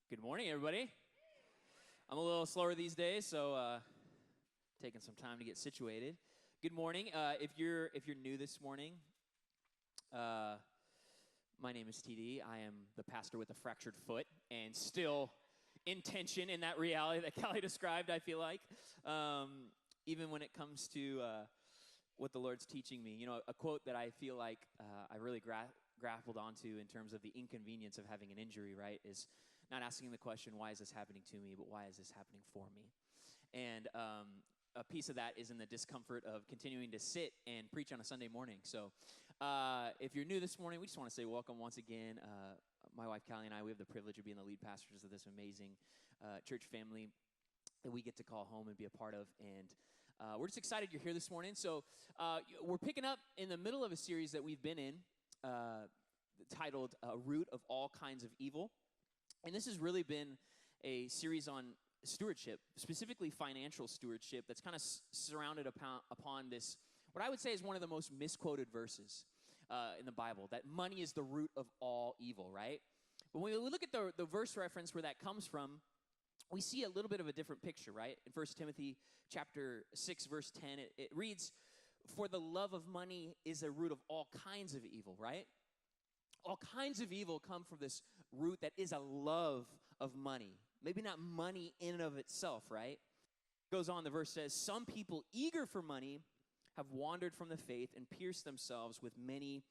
Good morning, everybody. I'm a little slower these days, so taking some time to get situated. Good morning. If you're new this morning, my name is TD. I am the pastor with a fractured foot, and still in tension in that reality that Callie described. I feel like, even when it comes to what the Lord's teaching me, a quote that I feel like I really grappled onto in terms of the inconvenience of having an injury, right, is not asking the question, why is this happening to me, but why is this happening for me? And a piece of that is in the discomfort of continuing to sit and preach on a Sunday morning. So if you're new this morning, we just want to say welcome once again. My wife, Callie, and I, we have the privilege of being the lead pastors of this amazing church family that we get to call home and be a part of. And we're just excited you're here this morning. So we're picking up in the middle of a series that we've been in titled Root of All Kinds of Evil. And this has really been a series on stewardship, specifically financial stewardship, that's kind of surrounded upon this, what I would say is one of the most misquoted verses in the Bible, that money is the root of all evil, right? But when we look at the verse reference where that comes from, we see a little bit of a different picture, right? In 1 Timothy chapter 6, verse 10, it reads, "For the love of money is a root of all kinds of evil," right? All kinds of evil come from this root that is a love of money. Maybe not money in and of itself, right? It goes on, the verse says, "Some people eager for money have wandered from the faith and pierced themselves with many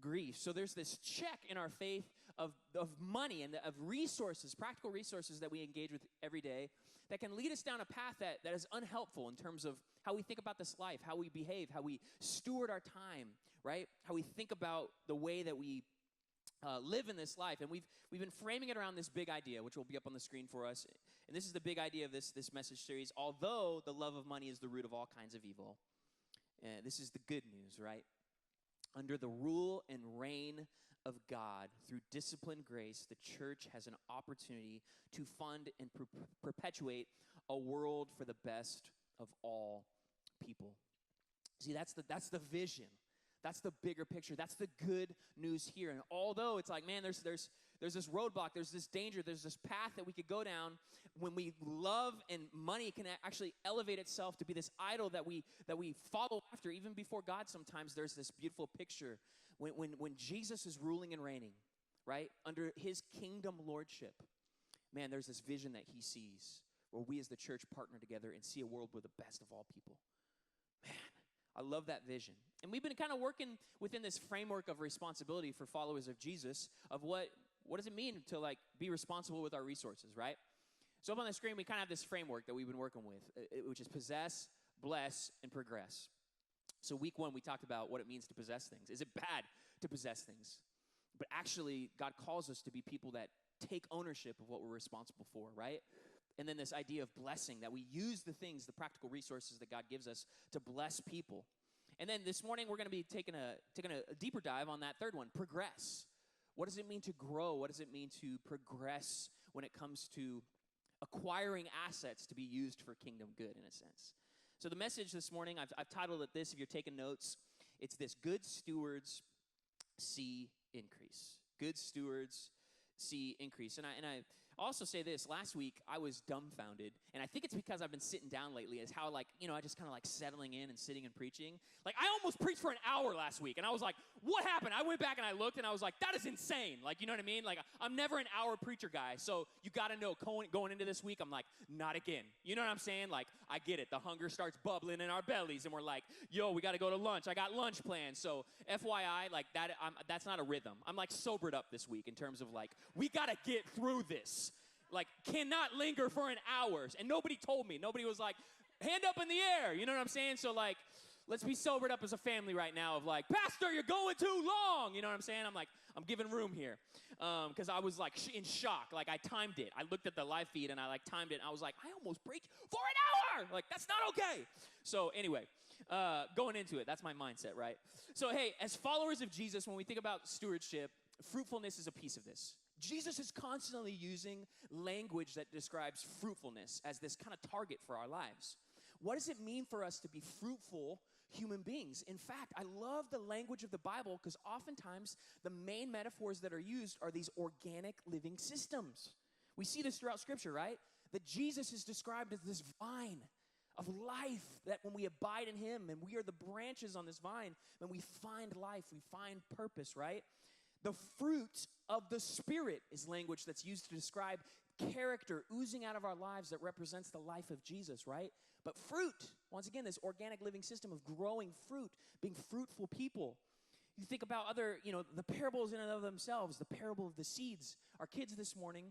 griefs." So there's this check in our faith of money and of resources, practical resources that we engage with every day that can lead us down a path that is unhelpful in terms of how we think about this life, how we behave, how we steward our time, right? How we think about the way that we live in this life. And we've been framing it around this big idea, which will be up on the screen for us. And this is the big idea of this message series. Although the love of money is the root of all kinds of evil, this is the good news, right? Under the rule and reign of God, through disciplined grace, the church has an opportunity to fund and perpetuate a world for the best of all people. See, that's the vision. That's the bigger picture. That's the good news here. And although it's like, man, there's this roadblock, there's this danger, there's this path that we could go down when we love, and money can actually elevate itself to be this idol that we follow after, even before God. Sometimes there's this beautiful picture when Jesus is ruling and reigning, right, under his kingdom lordship. Man, there's this vision that he sees where we as the church partner together and see a world where the best of all people. Man, I love that vision. And we've been kind of working within this framework of responsibility for followers of Jesus, of what does it mean to be responsible with our resources, right? So up on the screen, we kind of have this framework that we've been working with, which is possess, bless, and progress. So week 1, we talked about what it means to possess things. Is it bad to possess things? But actually, God calls us to be people that take ownership of what we're responsible for, right? And then this idea of blessing, that we use the things, the practical resources that God gives us to bless people. And then this morning, we're going to be taking a deeper dive on that third one, progress. What does it mean to grow? What does it mean to progress when it comes to acquiring assets to be used for kingdom good, in a sense? So the message this morning, I've titled it this, if you're taking notes, it's this: good stewards see increase. Good stewards see increase. And I also say this, last week I was dumbfounded, and I think it's because I've been sitting down lately, is how I just kind of settling in and sitting and preaching. I almost preached for an hour last week, and I was like, what happened? I went back and I looked, and I was like, that is insane. You know what I mean? I'm never an hour preacher guy, so you got to know, going into this week, I'm like, not again. You know what I'm saying? I get it. The hunger starts bubbling in our bellies, and we're like, yo, we got to go to lunch. I got lunch plans. So FYI, that's not a rhythm. I'm sobered up this week in terms of we got to get through this. Cannot linger for an hour. And nobody told me. Nobody was like, hand up in the air. You know what I'm saying? So, let's be sobered up as a family right now of Pastor, you're going too long. You know what I'm saying? I'm giving room here. Because I was in shock. I timed it. I looked at the live feed and I timed it. And I was like, I almost preached for an hour. That's not okay. So anyway, going into it, that's my mindset, right? So hey, as followers of Jesus, when we think about stewardship, fruitfulness is a piece of this. Jesus is constantly using language that describes fruitfulness as this kind of target for our lives. What does it mean for us to be fruitful human beings? In fact, I love the language of the Bible because oftentimes the main metaphors that are used are these organic living systems. We see this throughout Scripture, right? That Jesus is described as this vine of life, that when we abide in him and we are the branches on this vine, then we find life, we find purpose, right? The fruit of the Spirit is language that's used to describe character oozing out of our lives that represents the life of Jesus, right? But fruit, once again, this organic living system of growing fruit, being fruitful people. You think about other, the parables in and of themselves, the parable of the seeds. Our kids this morning,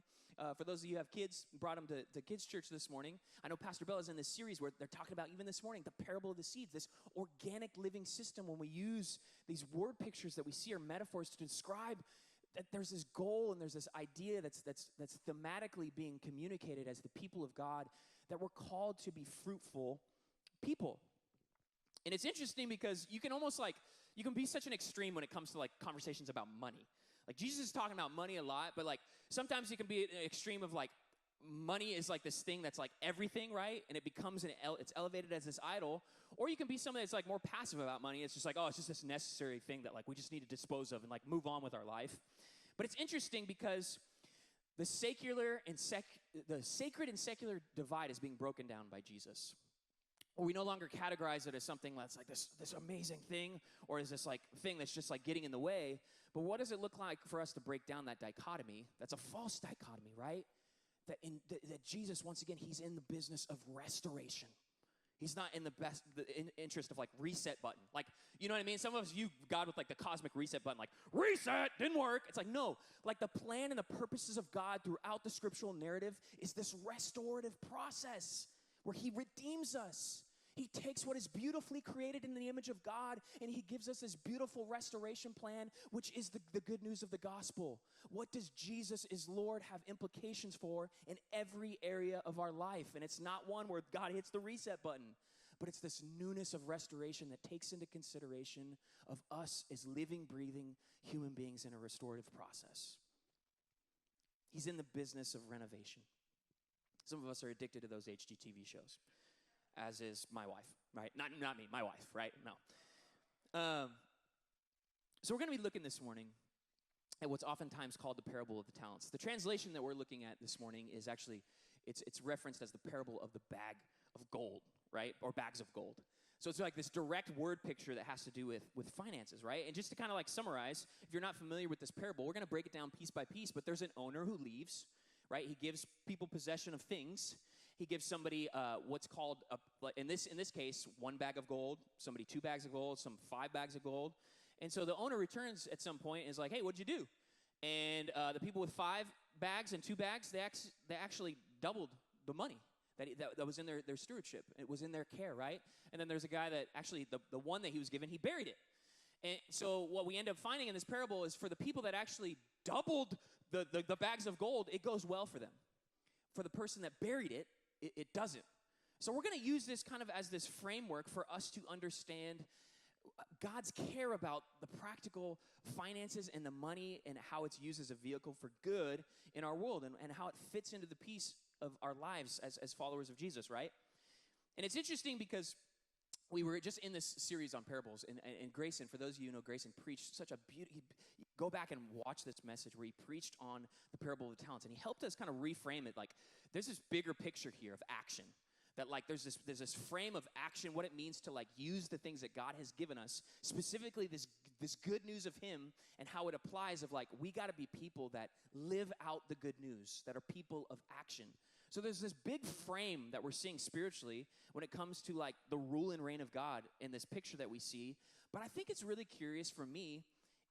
for those of you who have kids, brought them to kids' church this morning. I know Pastor Bell is in this series where they're talking about, even this morning, the parable of the seeds, this organic living system when we use these word pictures that we see are metaphors to describe that there's this goal and there's this idea that's thematically being communicated as the people of God, that we're called to be fruitful people. And it's interesting because you can be such an extreme when it comes to conversations about money. Jesus is talking about money a lot, but sometimes you can be an extreme of money is this thing that's everything, right? And it becomes it's elevated as this idol. Or you can be someone that's more passive about money. It's just it's just this necessary thing that we just need to dispose of and move on with our life. But it's interesting because the sacred and secular divide is being broken down by Jesus. Or we no longer categorize it as something that's this amazing thing, or is this thing that's just getting in the way. But what does it look like for us to break down that dichotomy? That's a false dichotomy, right? That Jesus, once again, he's in the business of restoration. He's not in the interest of reset button. You know what I mean? Some of us view God with the cosmic reset button, reset, didn't work. It's no, the plan and the purposes of God throughout the scriptural narrative is this restorative process where he redeems us. He takes what is beautifully created in the image of God, and he gives us this beautiful restoration plan, which is the good news of the gospel. What does Jesus is Lord have implications for in every area of our life? And it's not one where God hits the reset button, but it's this newness of restoration that takes into consideration of us as living, breathing human beings in a restorative process. He's in the business of renovation. Some of us are addicted to those HGTV shows, as is my wife, right? Not me, my wife, right? No. So we're going to be looking this morning at what's oftentimes called the parable of the talents. The translation that we're looking at this morning is actually, it's referenced as the parable of the bag of gold, right? Or bags of gold. So it's this direct word picture that has to do with finances, right? And just to kind of summarize, if you're not familiar with this parable, we're going to break it down piece by piece, but there's an owner who leaves, right? He gives people possession of things. He gives somebody what's called, in this case, 1 bag of gold, somebody 2 bags of gold, some 5 bags of gold. And so the owner returns at some point and is hey, what'd you do? And the people with 5 bags and 2 bags, they actually doubled the money that was in their stewardship. It was in their care, right? And then there's a guy that actually, the one that he was given, he buried it. And so what we end up finding in this parable is for the people that actually doubled the bags of gold, it goes well for them. For the person that buried it, it doesn't. So we're going to use this kind of as this framework for us to understand God's care about the practical finances and the money and how it's used as a vehicle for good in our world and how it fits into the piece of our lives as followers of Jesus, right? And it's interesting because we were just in this series on parables, and Grayson, for those of you who know Grayson, preached such a beautiful, go back and watch this message where he preached on the parable of the talents, and he helped us kind of reframe it there's this bigger picture here of action, that there's this frame of action, what it means to use the things that God has given us, specifically this good news of him, and how it applies of we got to be people that live out the good news, that are people of action. So there's this big frame that we're seeing spiritually when it comes to the rule and reign of God in this picture that we see. But I think it's really curious for me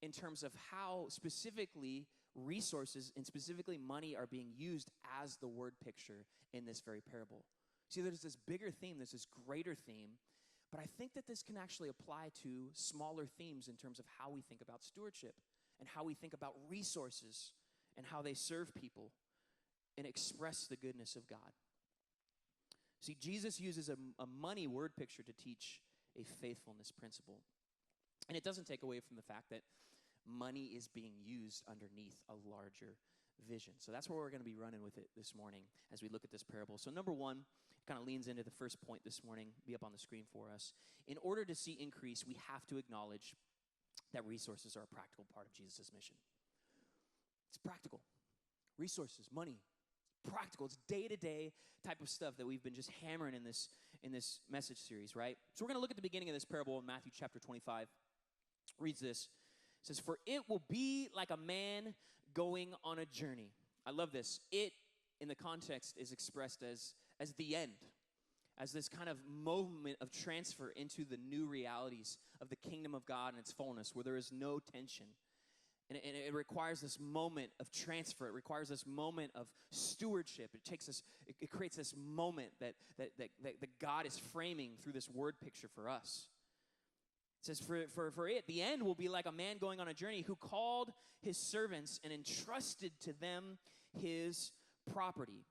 in terms of how specifically resources and specifically money are being used as the word picture in this very parable. See, there's this bigger theme, there's this greater theme, but I think that this can actually apply to smaller themes in terms of how we think about stewardship and how we think about resources and how they serve people and express the goodness of God. See, Jesus uses a money word picture to teach a faithfulness principle. And it doesn't take away from the fact that money is being used underneath a larger vision. So that's where we're going to be running with it this morning as we look at this parable. So number one, it kind of leans into the first point this morning, be up on the screen for us. In order to see increase, we have to acknowledge that resources are a practical part of Jesus' mission. It's practical. Resources, money, practical. It's day-to-day type of stuff that we've been just hammering in this message series, right? So we're going to look at the beginning of this parable in Matthew chapter 25. Reads this. It says, "For it will be like a man going on a journey." I love this. It, in the context, is expressed as the end, as this kind of moment of transfer into the new realities of the kingdom of God and its fullness, where there is no tension. And it requires this moment of transfer. It requires this moment of stewardship. It creates this moment that God is framing through this word picture for us. It says, for it, the end will be like a man going on a journey who called his servants and entrusted to them his property.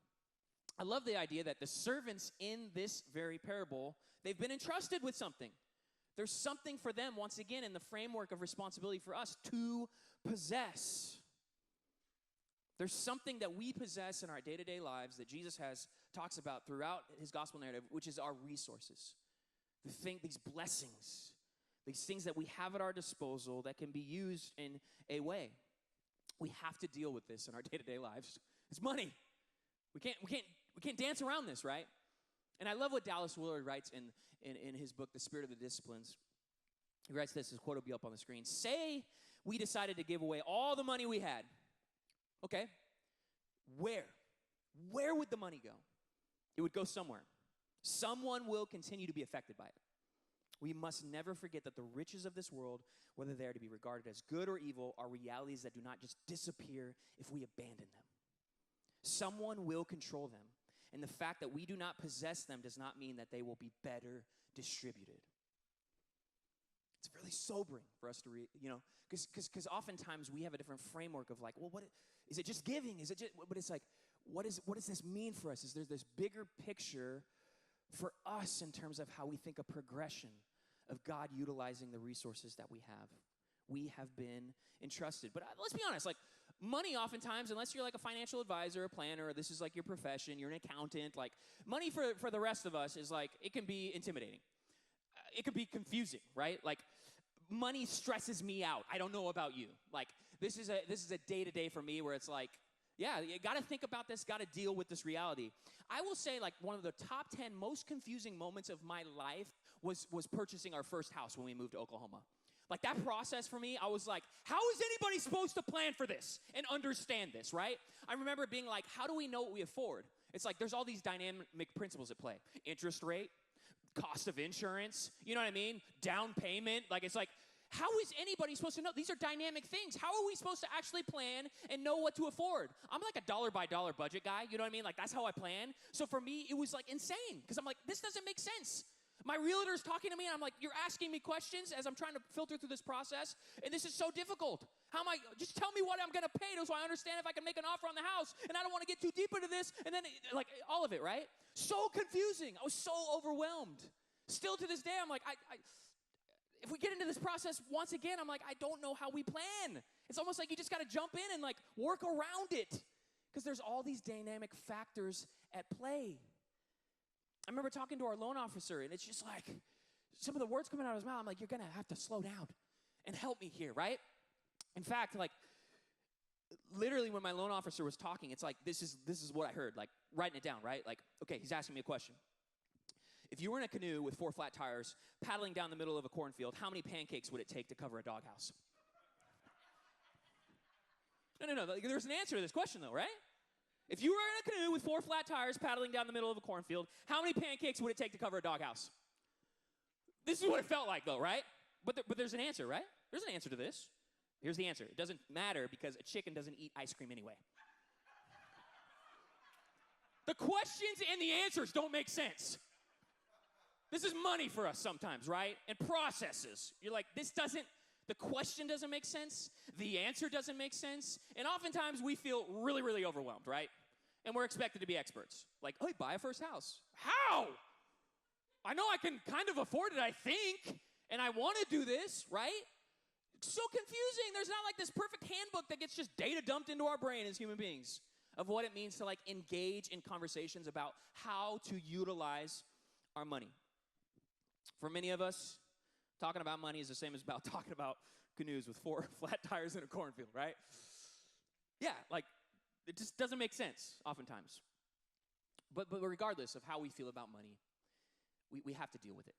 I love the idea that the servants in this very parable, they've been entrusted with something. There's something for them, once again, in the framework of responsibility for us to possess. There's something that we possess in our day-to-day lives that Jesus talks about throughout his gospel narrative, which is our resources. These blessings, these things that we have at our disposal that can be used in a way. We have to deal with this in our day-to-day lives. It's money. We can't dance around this, right? And I love what Dallas Willard writes in his book, The Spirit of the Disciplines. He writes this, his quote will be up on the screen. "Say we decided to give away all the money we had. Okay, where? Where would the money go? It would go somewhere. Someone will continue to be affected by it. We must never forget that the riches of this world, whether they are to be regarded as good or evil, are realities that do not just disappear if we abandon them. Someone will control them, and the fact that we do not possess them does not mean that they will be better distributed." It's really sobering for us to read, because oftentimes we have a different framework of like, well, what is it? Just giving? Is it just? But it's like, what does this mean for us? Is there this bigger picture for us in terms of how we think a progression of God utilizing the resources that we have? We have been entrusted. But let's be honest, like money oftentimes, unless you're like a financial advisor, a planner, or this is like your profession, you're an accountant, like money for the rest of us is like, it can be intimidating. It can be confusing, right? Like money stresses me out. I don't know about you. Like this is a day-to-day for me where it's like, yeah, you got to think about this, got to deal with this reality. I will say like one of the top 10 most confusing moments of my life was purchasing our first house when we moved to Oklahoma. Like that process for me, I was like, how is anybody supposed to plan for this and understand this, right? I remember being like, how do we know what we afford? It's like there's all these dynamic principles at play. Interest rate, cost of insurance, you know what I mean? Down payment, like it's like, how is anybody supposed to know? These are dynamic things. How are we supposed to actually plan and know what to afford? I'm like a dollar-by-dollar budget guy, you know what I mean? Like that's how I plan. So for me, it was like insane because I'm like, this doesn't make sense. My realtor's talking to me, and I'm like, you're asking me questions as I'm trying to filter through this process, and this is so difficult. How am I, just tell me what I'm going to pay so I understand if I can make an offer on the house, and I don't want to get too deep into this, and then, like, all of it, right? So confusing. I was so overwhelmed. Still to this day, I'm like, if we get into this process once again, I'm like, I don't know how we plan. It's almost like you just got to jump in and, like, work around it because there's all these dynamic factors at play. I remember talking to our loan officer, and it's just like some of the words coming out of his mouth, I'm like, you're going to have to slow down and help me here, right? In fact, like, literally when my loan officer was talking, it's like, this is what I heard, like, writing it down, right? Like, okay, he's asking me a question. If you were in a canoe with 4 flat tires paddling down the middle of a cornfield, how many pancakes would it take to cover a doghouse? No. There's an answer to this question, though, right? If you were in a canoe with 4 flat tires paddling down the middle of a cornfield, how many pancakes would it take to cover a doghouse? This is what it felt like, though, right? But there's an answer, right? There's an answer to this. Here's the answer. It doesn't matter because a chicken doesn't eat ice cream anyway. The questions and the answers don't make sense. This is money for us sometimes, right? And processes. You're like, the question doesn't make sense. The answer doesn't make sense. And oftentimes we feel really, really overwhelmed, right? And we're expected to be experts. Like, hey, buy a first house. How? I know I can kind of afford it, I think, and I want to do this, right? So confusing. There's not like this perfect handbook that gets just data dumped into our brain as human beings of what it means to like engage in conversations about how to utilize our money. For many of us, talking about money is the same as about talking about canoes with 4 flat tires in a cornfield, right? Yeah, like It just doesn't make sense oftentimes. But regardless of how we feel about money, we have to deal with it.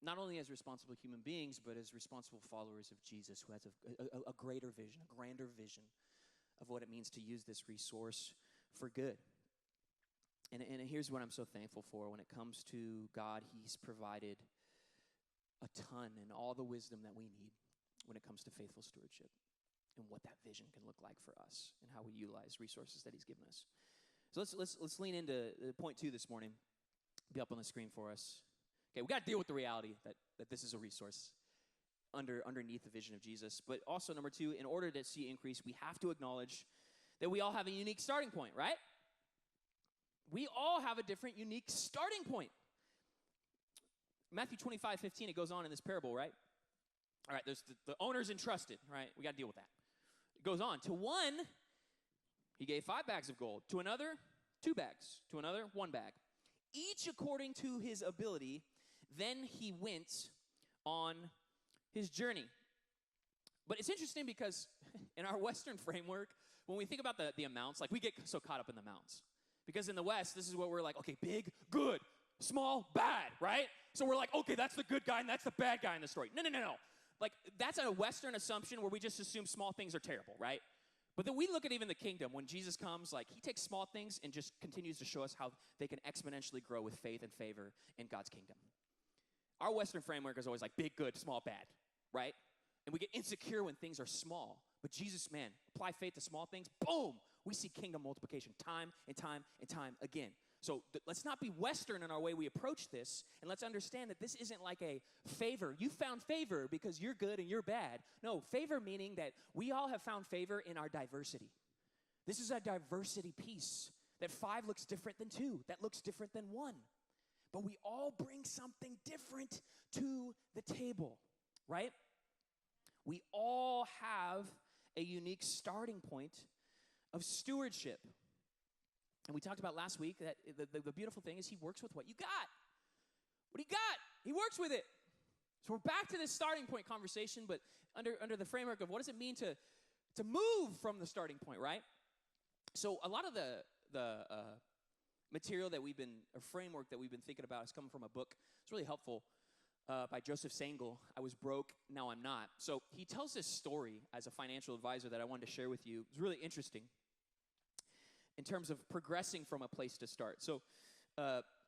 Not only as responsible human beings, but as responsible followers of Jesus who has a greater vision, a grander vision of what it means to use this resource for good. And here's what I'm so thankful for. When it comes to God, he's provided a ton and all the wisdom that we need when it comes to faithful stewardship and what that vision can look like for us and how we utilize resources that he's given us. So let's lean into point 2 this morning. Be up on the screen for us. Okay, we got to deal with the reality that this is a resource underneath the vision of Jesus. But also, number 2, in order to see increase, we have to acknowledge that we all have a unique starting point, right? We all have a different, unique starting point. Matthew 25:15, it goes on in this parable, right? All right, there's the owner's entrusted, right? We got to deal with that. It goes on. To one, he gave 5 bags of gold. To another, 2 bags. To another, 1 bag. Each according to his ability. Then he went on his journey. But it's interesting because in our Western framework, when we think about the amounts, like we get so caught up in the amounts. Because in the West, this is what we're like, okay, big, good, small, bad, right? So we're like, okay, that's the good guy and that's the bad guy in the story. No. Like, that's a Western assumption where we just assume small things are terrible, right? But then we look at even the kingdom. When Jesus comes, like, he takes small things and just continues to show us how they can exponentially grow with faith and favor in God's kingdom. Our Western framework is always like big, good, small, bad, right? And we get insecure when things are small. But Jesus, man, apply faith to small things, boom, we see kingdom multiplication time and time and time again. So let's not be Western in our way we approach this, and let's understand that this isn't like a favor. You found favor because you're good and you're bad. No, favor meaning that we all have found favor in our diversity. This is a diversity piece, that 5 looks different than 2, that looks different than 1. But we all bring something different to the table, right? We all have a unique starting point of stewardship. And we talked about last week that the beautiful thing is he works with what you got. What do you got? He works with it. So we're back to this starting point conversation, but under the framework of what does it mean to move from the starting point, right? So a lot of the material that a framework that we've been thinking about has come from a book. It's really helpful by Joseph Sangl. I was broke, now I'm not. So he tells this story as a financial advisor that I wanted to share with you. It's really interesting in terms of progressing from a place to start. So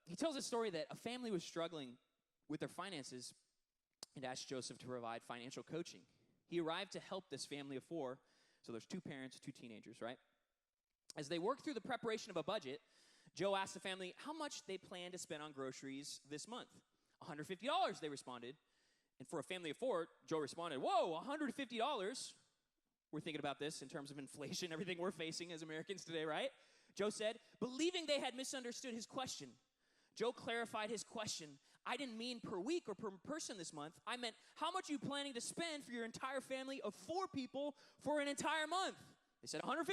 he tells a story that a family was struggling with their finances and asked Joseph to provide financial coaching. He arrived to help this family of 4. So there's 2 parents, 2 teenagers, right? As they worked through the preparation of a budget, Joe asked the family how much they planned to spend on groceries this month. $150, they responded. And for a family of 4, Joe responded, whoa, $150? We're thinking about this in terms of inflation, everything we're facing as Americans today, right? Joe said, believing they had misunderstood his question. Joe clarified his question. I didn't mean per week or per person this month. I meant how much are you planning to spend for your entire family of 4 people for an entire month? They said $150.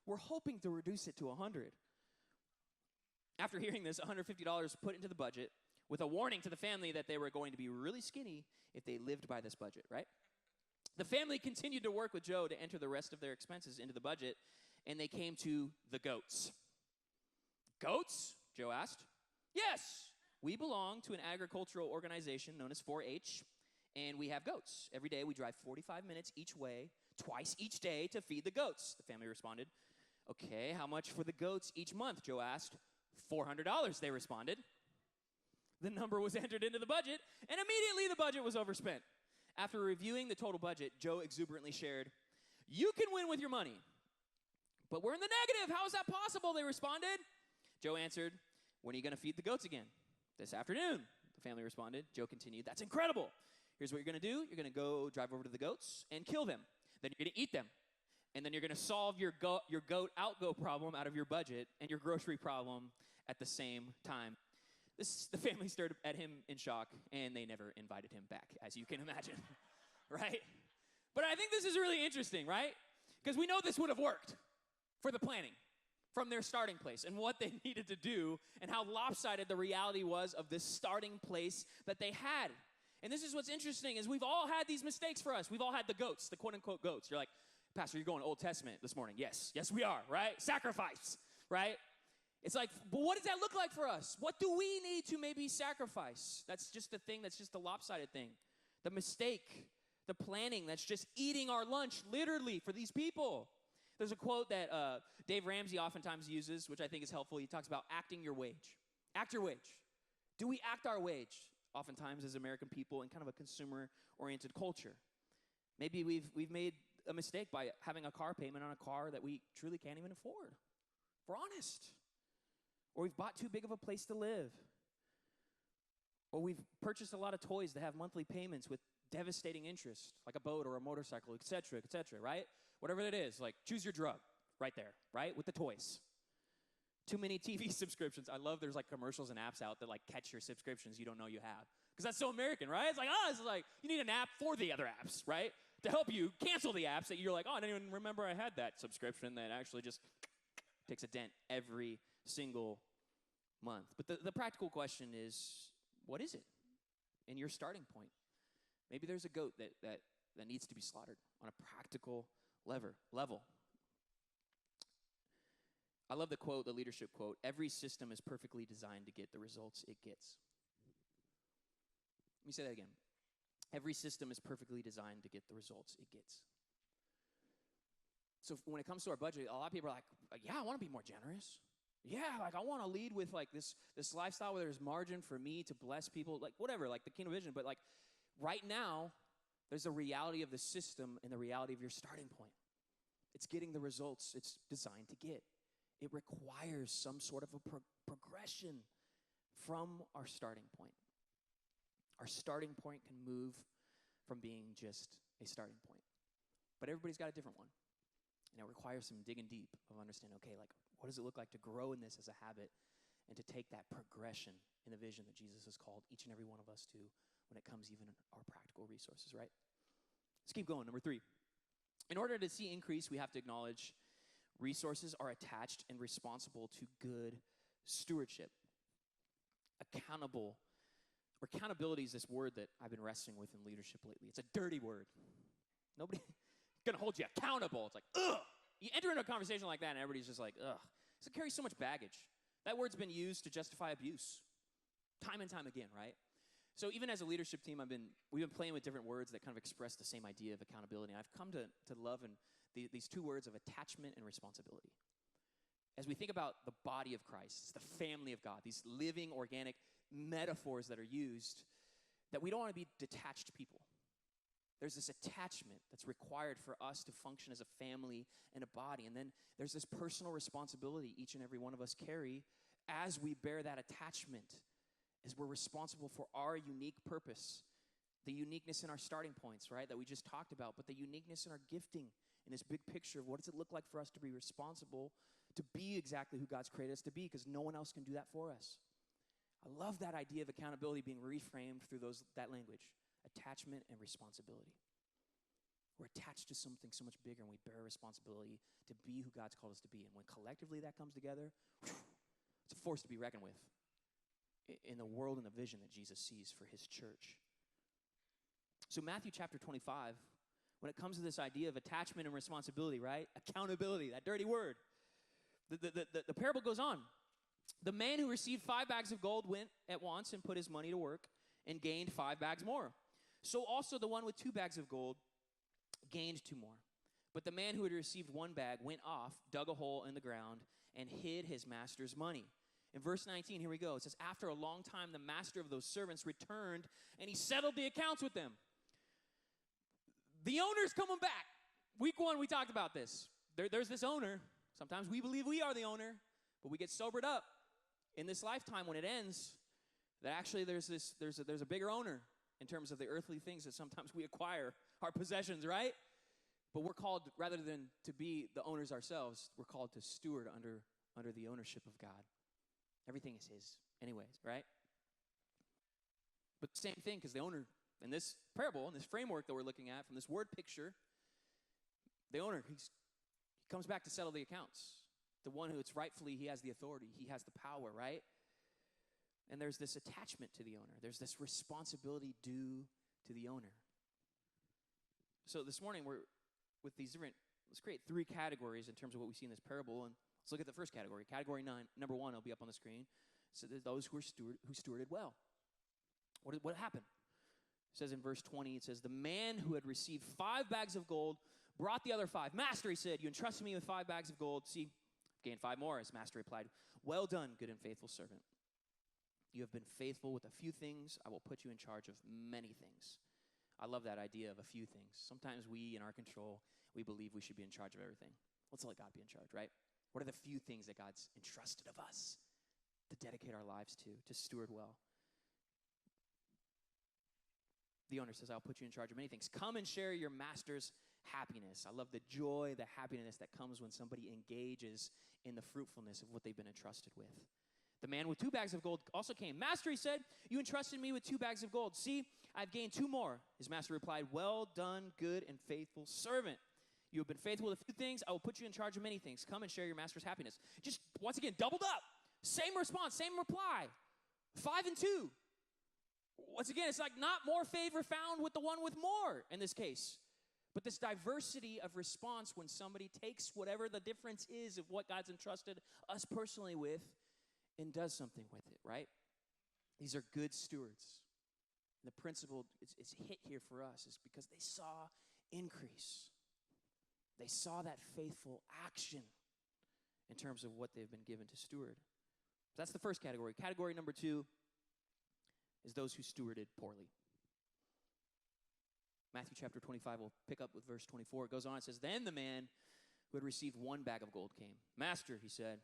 We're hoping to reduce it to $100. After hearing this, $150 put into the budget with a warning to the family that they were going to be really skinny if they lived by this budget, right? The family continued to work with Joe to enter the rest of their expenses into the budget, and they came to the goats. Goats? Joe asked. Yes, we belong to an agricultural organization known as 4-H, and we have goats. Every day we drive 45 minutes each way, twice each day to feed the goats, the family responded. Okay, how much for the goats each month? Joe asked. $400, they responded. The number was entered into the budget, and immediately the budget was overspent. After reviewing the total budget, Joe exuberantly shared, you can win with your money, but we're in the negative. How is that possible? They responded. Joe answered, when are you going to feed the goats again? This afternoon, the family responded. Joe continued, that's incredible. Here's what you're going to do. You're going to go drive over to the goats and kill them. Then you're going to eat them. And then you're going to solve your goat outgo problem out of your budget and your grocery problem at the same time. The family stared at him in shock, and they never invited him back, as you can imagine, right? But I think this is really interesting, right? Because we know this would have worked for the planning from their starting place and what they needed to do and how lopsided the reality was of this starting place that they had. And this is what's interesting is we've all had these mistakes for us. We've all had the goats, the quote-unquote goats. You're like, Pastor, you're going Old Testament this morning. Yes, we are, right? Sacrifice, right? It's like, but what does that look like for us? What do we need to maybe sacrifice? That's just the thing, that's just the lopsided thing. The mistake, the planning that's just eating our lunch literally for these people. There's a quote that Dave Ramsey oftentimes uses, which I think is helpful. He talks about acting your wage. Act your wage. Do we act our wage oftentimes as American people in kind of a consumer-oriented culture? Maybe we've made a mistake by having a car payment on a car that we truly can't even afford. If we're honest. Or we've bought too big of a place to live. Or we've purchased a lot of toys that have monthly payments with devastating interest, like a boat or a motorcycle, et cetera, right? Whatever it is, like choose your drug right there, right? With the toys. Too many TV subscriptions. I love there's like commercials and apps out that like catch your subscriptions you don't know you have. Because that's so American, right? It's like, it's like you need an app for the other apps, right? To help you cancel the apps that you're like, I didn't even remember I had that subscription that actually just takes a dent every single month. But the practical question is, what is it in your starting point? Maybe there's a goat that needs to be slaughtered on a practical level. I love the quote, the leadership quote, every system is perfectly designed to get the results it gets. Let me say that again. Every system is perfectly designed to get the results it gets. So when it comes to our budget, a lot of people are like, yeah, I want to be more generous. Yeah, like I want to lead with like this lifestyle where there's margin for me to bless people, like whatever, like the kingdom vision. But like right now, there's a reality of the system and the reality of your starting point. It's getting the results it's designed to get. It requires some sort of a progression from our starting point. Our starting point can move from being just a starting point. But everybody's got a different one. And it requires some digging deep of understanding, okay, like what does it look like to grow in this as a habit and to take that progression in the vision that Jesus has called each and every one of us to when it comes even in our practical resources, right? Let's keep going. Number 3. In order to see increase, we have to acknowledge resources are attached and responsible to good stewardship. Accountability is this word that I've been wrestling with in leadership lately. It's a dirty word. Nobody gonna hold you accountable. It's like, ugh. You enter into a conversation like that and everybody's just like, ugh. It carries so much baggage. That word's been used to justify abuse time and time again, right? So even as a leadership team, we've been playing with different words that kind of express the same idea of accountability. And I've come to love these two words of attachment and responsibility. As we think about the body of Christ, the family of God, these living, organic metaphors that are used, that we don't want to be detached people. There's this attachment that's required for us to function as a family and a body. And then there's this personal responsibility each and every one of us carry as we bear that attachment, as we're responsible for our unique purpose, the uniqueness in our starting points, right, that we just talked about, but the uniqueness in our gifting in this big picture of what does it look like for us to be responsible, to be exactly who God's created us to be, because no one else can do that for us. I love that idea of accountability being reframed through that language, attachment and responsibility. We're attached to something so much bigger, and we bear a responsibility to be who God's called us to be. And when collectively that comes together, it's a force to be reckoned with in the world and the vision that Jesus sees for his church. So Matthew chapter 25, when it comes to this idea of attachment and responsibility, right? Accountability, that dirty word. The parable goes on. The man who received 5 bags of gold went at once and put his money to work and gained 5 bags more. So also the one with 2 bags of gold gained 2 more. But the man who had received 1 bag went off, dug a hole in the ground, and hid his master's money. In verse 19, here we go. It says, after a long time, the master of those servants returned, and he settled the accounts with them. The owner's coming back. Week 1, we talked about this. There's this owner. Sometimes we believe we are the owner, but we get sobered up in this lifetime when it ends, that actually there's a bigger owner in terms of the earthly things that sometimes we acquire, our possessions, right? But we're called, rather than to be the owners ourselves, we're called to steward under the ownership of God. Everything is his anyways, right? But same thing, because the owner, in this parable, in this framework that we're looking at, from this word picture, the owner, he comes back to settle the accounts. The one who it's rightfully, he has the authority, he has the power, right? And there's this attachment to the owner. There's this responsibility due to the owner. So this morning, we're with these different let's create three categories in terms of what we see in this parable. And let's look at the first category. Category 9, number 1, it'll be up on the screen. So there's those who stewarded well. What happened? It says in verse 20, it says, the man who had received 5 bags of gold brought the other 5. Master, he said, you entrusted me with 5 bags of gold. See, gained 5 more. His master replied, well done, good and faithful servant. You have been faithful with a few things. I will put you in charge of many things. I love that idea of a few things. Sometimes we, in our control, we believe we should be in charge of everything. Let's let God be in charge, right? What are the few things that God's entrusted of us to dedicate our lives to steward well? The owner says, I'll put you in charge of many things. Come and share your master's happiness. I love the joy, the happiness that comes when somebody engages in the fruitfulness of what they've been entrusted with. The man with 2 bags of gold also came. Master, he said, you entrusted me with 2 bags of gold. See, I've gained 2 more. His master replied, well done, good and faithful servant. You have been faithful with a few things. I will put you in charge of many things. Come and share your master's happiness. Just, once again, doubled up. Same response, same reply. 5 and 2. Once again, it's like not more favor found with the one with more in this case. But this diversity of response when somebody takes whatever the difference is of what God's entrusted us personally with and does something with it, right? These are good stewards. The principle is hit here for us is because they saw increase. They saw that faithful action in terms of what they've been given to steward. So that's the first category. Category number 2 is those who stewarded poorly. Matthew chapter 25, we'll pick up with verse 24. It goes on, it says, then the man who had received 1 bag of gold came. Master, he said,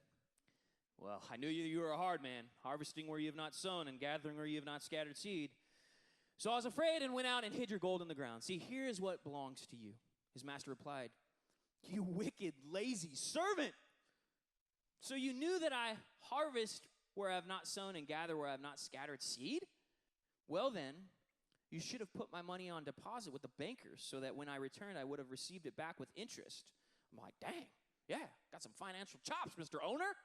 well, I knew you were a hard man, harvesting where you have not sown and gathering where you have not scattered seed. So I was afraid and went out and hid your gold in the ground. See, here is what belongs to you. His master replied, you wicked, lazy servant. So you knew that I harvest where I have not sown and gather where I have not scattered seed? Well then, you should have put my money on deposit with the bankers so that when I returned, I would have received it back with interest. I'm like, dang, yeah, got some financial chops, Mr. Owner.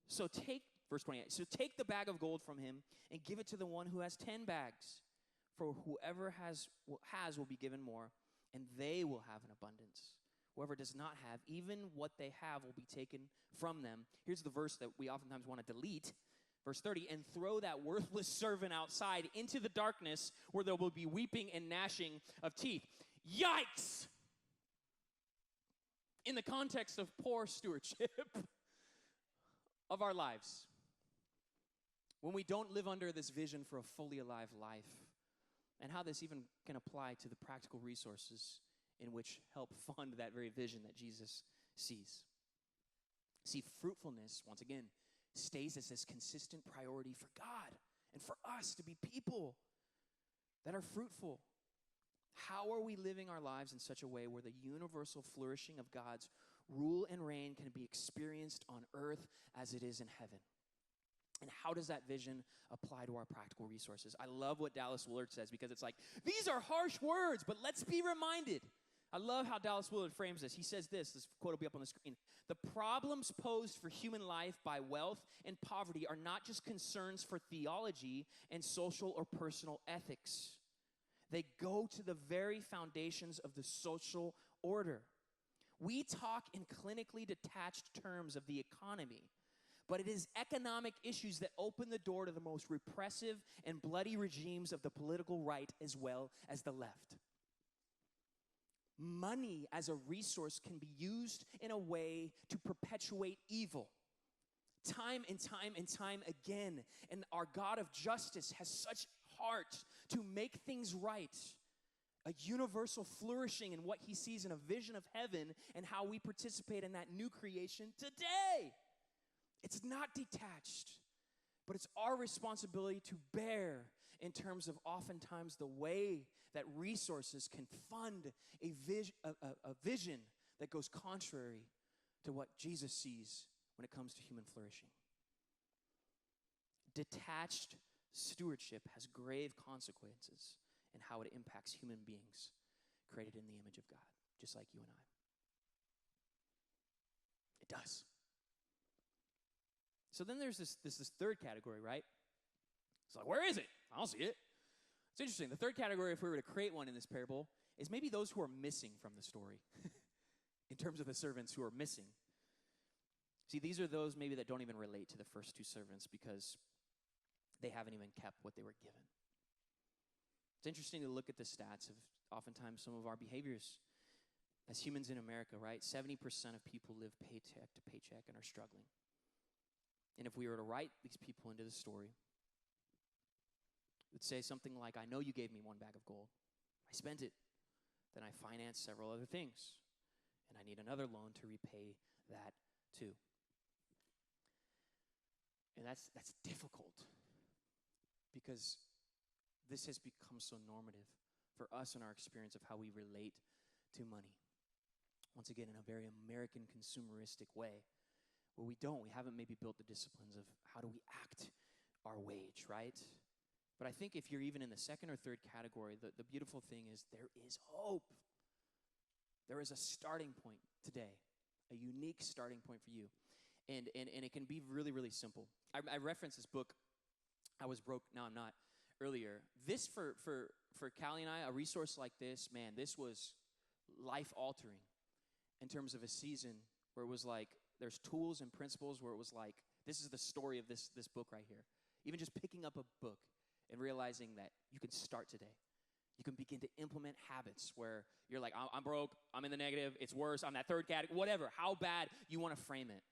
So take, verse 28, so take the bag of gold from him and give it to the one who has 10 bags. For whoever has will be given more, and they will have an abundance. Whoever does not have, even what they have will be taken from them. Here's the verse that we oftentimes want to delete. Verse 30, and throw that worthless servant outside into the darkness where there will be weeping and gnashing of teeth. Yikes! In the context of poor stewardship of our lives, when we don't live under this vision for a fully alive life, and how this even can apply to the practical resources in which help fund that very vision that Jesus sees. See, fruitfulness, once again, stays as this consistent priority for God and for us to be people that are fruitful. How are we living our lives in such a way where the universal flourishing of God's rule and reign can be experienced on earth as it is in heaven? And how does that vision apply to our practical resources? I love what Dallas Willard says because it's like, these are harsh words, but let's be reminded. I love how Dallas Willard frames this. He says this quote will be up on the screen. The problems posed for human life by wealth and poverty are not just concerns for theology and social or personal ethics. They go to the very foundations of the social order. We talk in clinically detached terms of the economy, but it is economic issues that open the door to the most repressive and bloody regimes of the political right as well as the left. Money as a resource can be used in a way to perpetuate evil. Time and time and time again. And our God of justice has such heart to make things right. A universal flourishing in what he sees in a vision of heaven and how we participate in that new creation today. It's not detached, but it's our responsibility to bear in terms of oftentimes the way that resources can fund a vision that goes contrary to what Jesus sees when it comes to human flourishing. Detached stewardship has grave consequences in how it impacts human beings created in the image of God, just like you and I. It does. So then there's this third category, right? It's like, where is it? I don't see it. It's interesting. The third category, if we were to create one in this parable, is maybe those who are missing from the story in terms of the servants who are missing. See, these are those maybe that don't even relate to the first two servants because they haven't even kept what they were given. It's interesting to look at the stats of oftentimes some of our behaviors as humans in America, right? 70% of people live paycheck to paycheck and are struggling. And if we were to write these people into the story, it would say something like, I know you gave me one bag of gold. I spent it. Then I financed several other things. And I need another loan to repay that too. And that's difficult because this has become so normative for us in our experience of how we relate to money. Once again, in a very American consumeristic way, where we haven't maybe built the disciplines of how do we act our wage, right? But I think if you're even in the second or third category, the beautiful thing is there is hope. There is a starting point today, a unique starting point for you. And it can be really, really simple. I referenced this book, I Was Broke, Now I'm Not, earlier. This, for Callie and I, a resource like this, man, this was life-altering in terms of a season where it was like, there's tools and principles where it was like, this is the story of this book right here. Even just picking up a book and realizing that you can start today. You can begin to implement habits where you're like, I'm broke, I'm in the negative, it's worse, I'm that third category, whatever, how bad you want to frame it.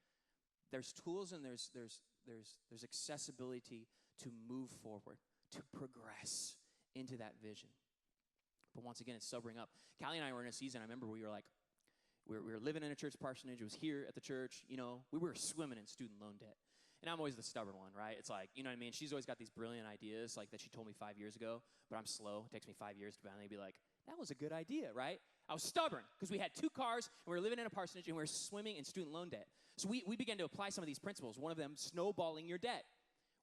There's tools and there's accessibility to move forward, to progress into that vision. But once again, it's sobering up. Callie and I were in a season, I remember we were like, we were living in a church parsonage. It was here at the church. You know, we were swimming in student loan debt. And I'm always the stubborn one, right? It's like, you know what I mean? She's always got these brilliant ideas like that she told me 5 years ago, but I'm slow. It takes me 5 years to finally be like, that was a good idea, right? I was stubborn because we had 2 cars and we were living in a parsonage and we were swimming in student loan debt. So we began to apply some of these principles. One of them, snowballing your debt.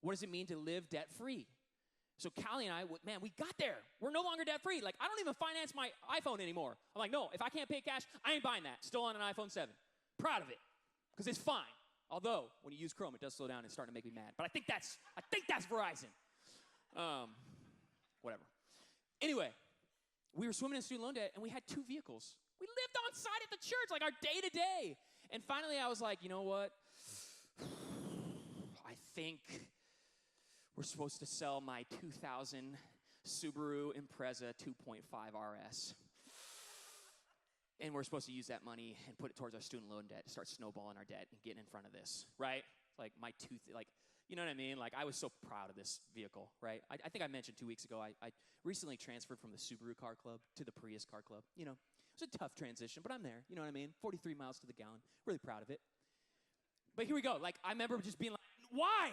What does it mean to live debt-free? So Callie and I, man, we got there. We're no longer debt-free. Like, I don't even finance my iPhone anymore. I'm like, no, if I can't pay cash, I ain't buying that. Still on an iPhone 7. Proud of it because it's fine. Although, when you use Chrome, it does slow down and it's starting to make me mad. But I think that's Verizon. Whatever. Anyway, we were swimming in student loan debt, and we had 2 vehicles. We lived on site at the church, like our day-to-day. And finally, I was like, you know what? I think we're supposed to sell my 2000 Subaru Impreza 2.5 RS. And we're supposed to use that money and put it towards our student loan debt, start snowballing our debt and getting in front of this, right? Like my tooth, like, you know what I mean? Like I was so proud of this vehicle, right? I think I mentioned 2 weeks ago, I recently transferred from the Subaru car club to the Prius car club. You know, it was a tough transition, but I'm there, you know what I mean? 43 miles to the gallon, really proud of it. But here we go. Like I remember just being like, why?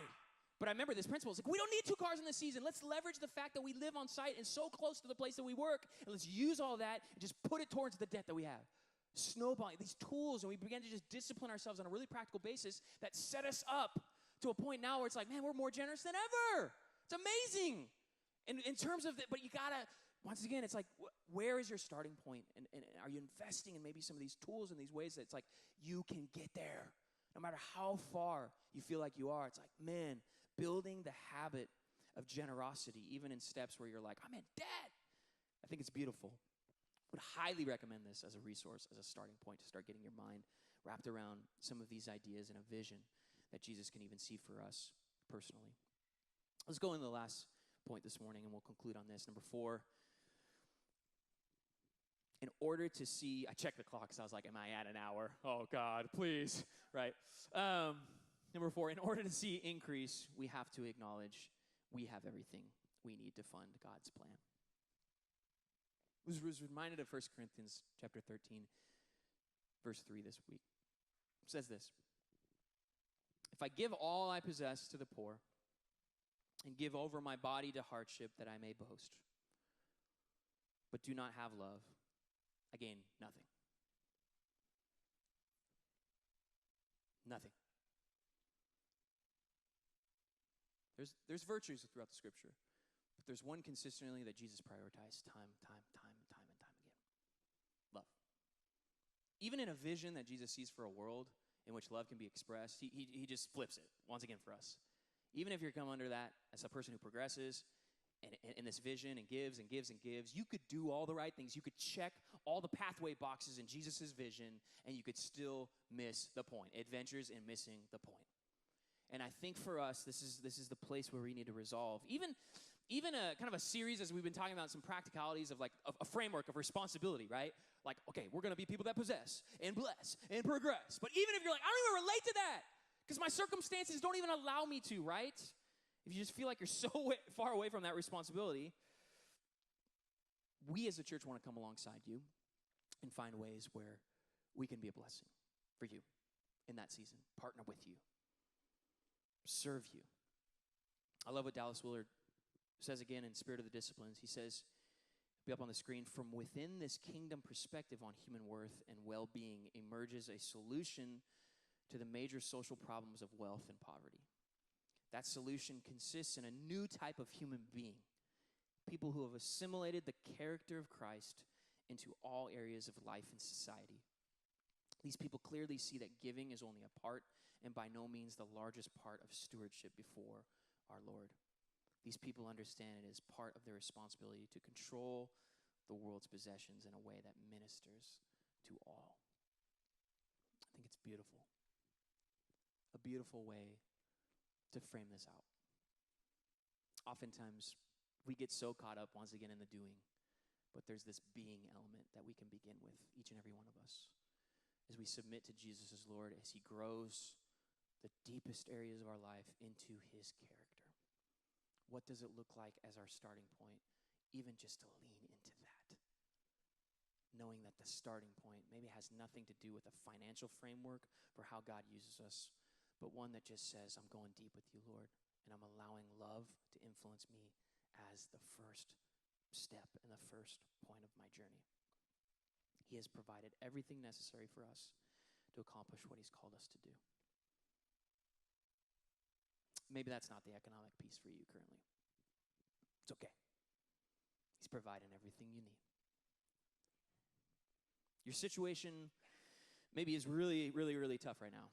But I remember this principle. It's like, we don't need 2 cars in this season. Let's leverage the fact that we live on site and so close to the place that we work, and let's use all that and just put it towards the debt that we have. Snowballing, these tools, and we began to just discipline ourselves on a really practical basis that set us up to a point now where it's like, man, we're more generous than ever. It's amazing. And in terms of, but you gotta, once again, it's like, where is your starting point? And are you investing in maybe some of these tools and these ways that it's like, you can get there. No matter how far you feel like you are, it's like, man, building the habit of generosity, even in steps where you're like, I'm in debt. I think it's beautiful. Would highly recommend this as a resource, as a starting point to start getting your mind wrapped around some of these ideas and a vision that Jesus can even see for us personally. Let's go into the last point this morning, and we'll conclude on this. Number 4, in order to see, I checked the clock because I was like, am I at an hour? Oh, God, please, right? Number 4, in order to see increase, we have to acknowledge we have everything we need to fund God's plan. I was reminded of 1 Corinthians chapter 13, verse 3 this week. It says this: if I give all I possess to the poor and give over my body to hardship that I may boast, but do not have love, I gain nothing. Nothing. There's virtues throughout the scripture, but there's one consistently that Jesus prioritized time and time again. Love. Even in a vision that Jesus sees for a world in which love can be expressed, he just flips it once again for us. Even if you're come under that as a person who progresses, and this vision and gives and gives and gives. You could do all the right things. You could check all the pathway boxes in Jesus' vision, and you could still miss the point. Adventures in missing the point. And I think for us, this is the place where we need to resolve. Even a kind of a series, as we've been talking about, some practicalities of like a framework of responsibility, right? Like, okay, we're going to be people that possess and bless and progress. But even if you're like, I don't even relate to that because my circumstances don't even allow me to, right? If you just feel like you're so far away from that responsibility, we as a church want to come alongside you and find ways where we can be a blessing for you in that season, partner with you, serve you. I love what Dallas Willard says again in Spirit of the Disciplines. He says, be up on the screen, from within this kingdom perspective on human worth and well-being emerges a solution to the major social problems of wealth and poverty. That solution consists in a new type of human being, people who have assimilated the character of Christ into all areas of life and society. These people clearly see that giving is only a part and by no means the largest part of stewardship before our Lord. These people understand it as part of their responsibility to control the world's possessions in a way that ministers to all. I think it's beautiful. A beautiful way to frame this out. Oftentimes, we get so caught up once again in the doing, but there's this being element that we can begin with, each and every one of us. As we submit to Jesus as Lord, as he grows the deepest areas of our life into his character. What does it look like as our starting point, even just to lean into that? Knowing that the starting point maybe has nothing to do with a financial framework for how God uses us, but one that just says, I'm going deep with you, Lord, and I'm allowing love to influence me as the first step and the first point of my journey. He has provided everything necessary for us to accomplish what he's called us to do. Maybe that's not the economic piece for you currently. It's okay. He's providing everything you need. Your situation maybe is really, really, really tough right now.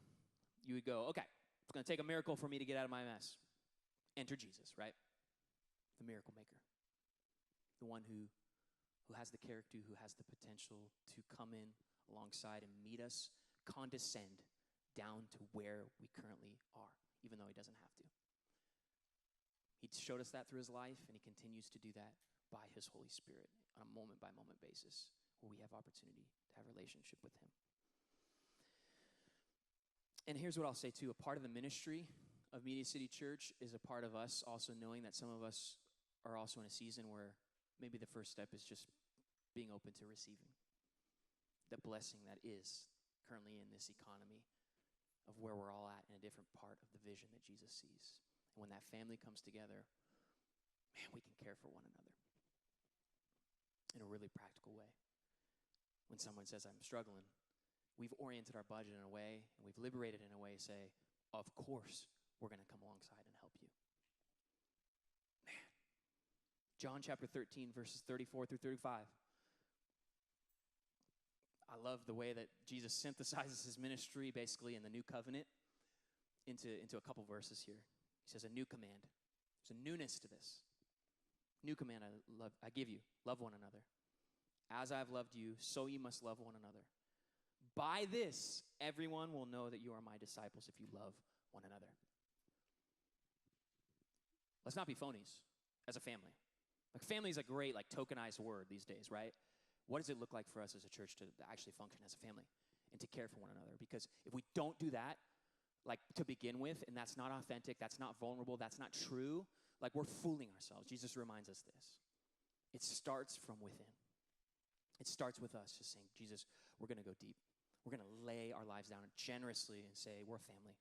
You would go, okay, it's going to take a miracle for me to get out of my mess. Enter Jesus, right? The miracle maker. The one who has the character, who has the potential to come in alongside and meet us, condescend down to where we currently are, even though he doesn't have to. He showed us that through his life, and he continues to do that by his Holy Spirit on a moment-by-moment basis where we have opportunity to have a relationship with him. And here's what I'll say, too. A part of the ministry of Media City Church is a part of us also knowing that some of us are also in a season where maybe the first step is just being open to receiving the blessing that is currently in this economy of where we're all at in a different part of the vision that Jesus sees. And when that family comes together, man, we can care for one another in a really practical way. When someone says, I'm struggling, we've oriented our budget in a way, and we've liberated in a way, say, of course, we're going to come alongside and help you. Man. John chapter 13, verses 34 through 35. I love the way that Jesus synthesizes his ministry basically in the new covenant into a couple verses here. He says, a new command. There's a newness to this. New command I give you, love one another. As I have loved you, so you must love one another. By this, everyone will know that you are my disciples if you love one another. Let's not be phonies as a family. Like, family is a great, tokenized word these days, right? What does it look like for us as a church to actually function as a family and to care for one another? Because if we don't do that, to begin with, and that's not authentic, that's not vulnerable, that's not true, we're fooling ourselves. Jesus reminds us this. It starts from within. It starts with us just saying, Jesus, we're going to go deep. We're going to lay our lives down generously and say, we're a family.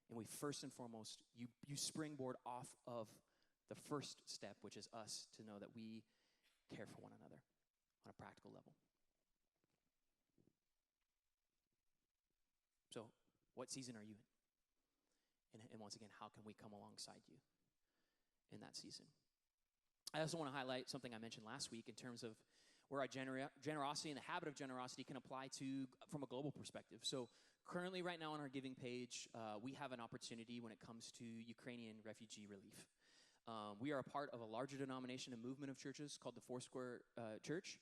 And we first and foremost, you springboard off of the first step, which is us to know that we care for one another on a practical level. So, what season are you in? And once again, how can we come alongside you in that season? I also want to highlight something I mentioned last week in terms of where our generosity and the habit of generosity can apply to from a global perspective. So currently right now on our giving page, we have an opportunity when it comes to Ukrainian refugee relief. We are a part of a larger denomination and movement of churches called the Foursquare Church,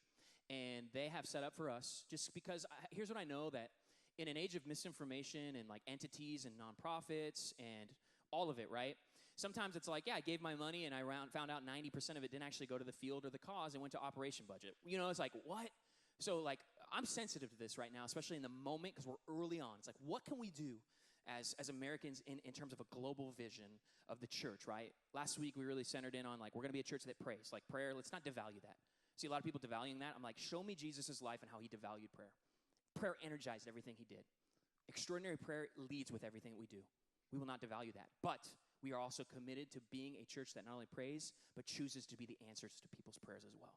and they have set up for us just because here's what I know, that in an age of misinformation and like entities and nonprofits and all of it, right? Sometimes it's like, yeah, I gave my money and I found out 90% of it didn't actually go to the field or the cause. It went to operation budget. You know, it's like, what? So like, I'm sensitive to this right now, especially in the moment because we're early on. It's like, what can we do as Americans in terms of a global vision of the church, right? Last week, we really centered in on like, we're going to be a church that prays. Like prayer, let's not devalue that. See a lot of people devaluing that. I'm like, show me Jesus' life and how he devalued prayer. Prayer energized everything he did. Extraordinary prayer leads with everything that we do. We will not devalue that. But we are also committed to being a church that not only prays, but chooses to be the answers to people's prayers as well.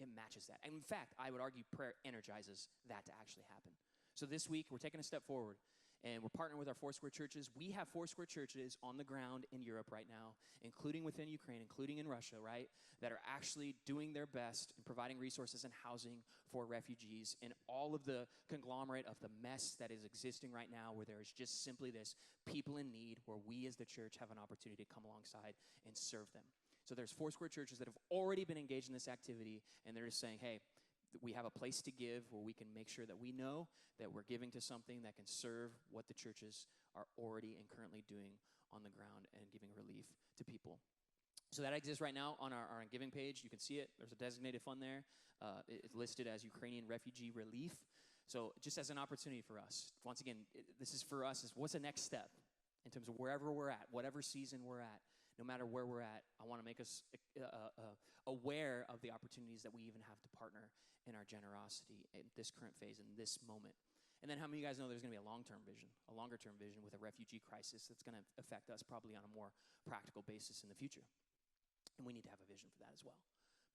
It matches that. And in fact, I would argue prayer energizes that to actually happen. So this week, we're taking a step forward, and we're partnering with our Foursquare churches. We have Foursquare churches on the ground in Europe right now, including within Ukraine, including in Russia, right, that are actually doing their best in providing resources and housing for refugees in all of the conglomerate of the mess that is existing right now, where there is just simply this people in need, where we as the church have an opportunity to come alongside and serve them. So there's Foursquare churches that have already been engaged in this activity, and they're just saying, hey, we have a place to give where we can make sure that we know that we're giving to something that can serve what the churches are already and currently doing on the ground and giving relief to people. So that exists right now on our giving page. You can see it. There's a designated fund there. It's listed as Ukrainian Refugee Relief. So just as an opportunity for us, once again, this is for us, is what's the next step in terms of wherever we're at, whatever season we're at. No matter where we're at, I want to make us aware of the opportunities that we even have to partner in our generosity in this current phase, in this moment. And then how many of you guys know there's going to be a long-term vision, a longer-term vision with a refugee crisis that's going to affect us probably on a more practical basis in the future. And we need to have a vision for that as well.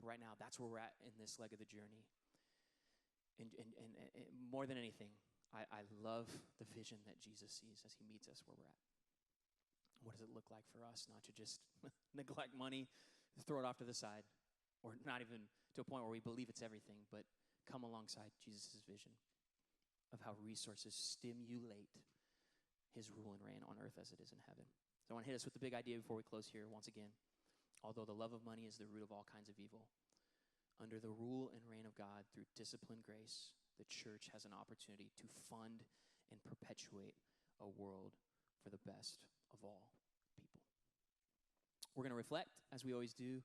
But right now, that's where we're at in this leg of the journey. And more than anything, I love the vision that Jesus sees as he meets us where we're at. What does it look like for us not to just neglect money, throw it off to the side, or not even to a point where we believe it's everything, but come alongside Jesus' vision of how resources stimulate his rule and reign on earth as it is in heaven. So I want to hit us with the big idea before we close here once again. Although the love of money is the root of all kinds of evil, under the rule and reign of God through disciplined grace, the church has an opportunity to fund and perpetuate a world for the best of all people. We're going to reflect, as we always do,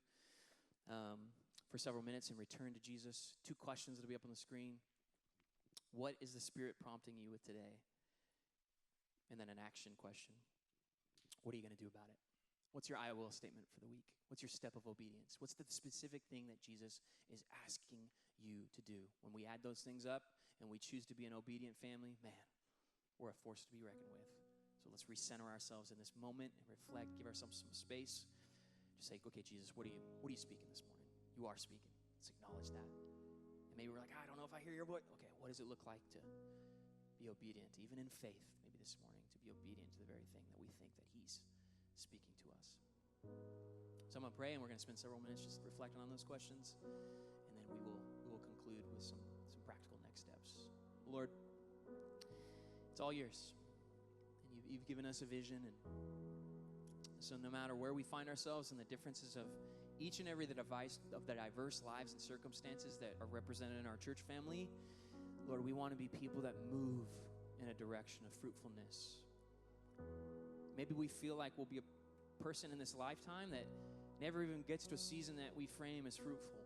for several minutes and return to Jesus. 2 questions that will be up on the screen. What is the Spirit prompting you with today? And then an action question. What are you going to do about it? What's your I will statement for the week? What's your step of obedience? What's the specific thing that Jesus is asking you to do? When we add those things up and we choose to be an obedient family, man, we're a force to be reckoned with. So let's recenter ourselves in this moment and reflect, give ourselves some space. Just say, okay, Jesus, what are you speaking this morning? You are speaking. Let's acknowledge that. And maybe we're like, I don't know if I hear your voice. Okay, what does it look like to be obedient, even in faith, maybe this morning, to be obedient to the very thing that we think that he's speaking to us? So I'm going to pray, and we're going to spend several minutes just reflecting on those questions, and then we will conclude with some practical next steps. Lord, it's all yours. You've given us a vision, and so no matter where we find ourselves and the differences of each and every of the diverse lives and circumstances that are represented in our church family, Lord, we want to be people that move in a direction of fruitfulness. Maybe we feel like we'll be a person in this lifetime that never even gets to a season that we frame as fruitful.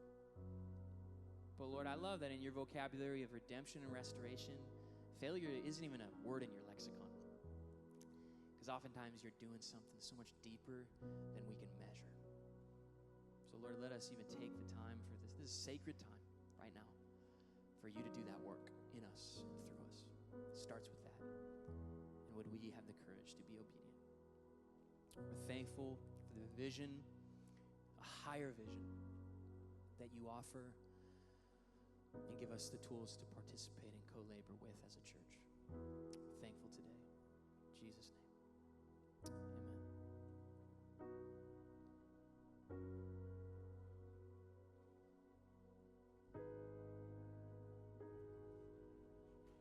But Lord, I love that in your vocabulary of redemption and restoration, failure isn't even a word in your lexicon. Because oftentimes you're doing something so much deeper than we can measure. So Lord, let us even take the time for this. This is sacred time right now for you to do that work in us and through us. It starts with that. And would we have the courage to be obedient? We're thankful for the vision, a higher vision that you offer, and give us the tools to participate and co-labor with as a church. We're thankful today. In Jesus' name.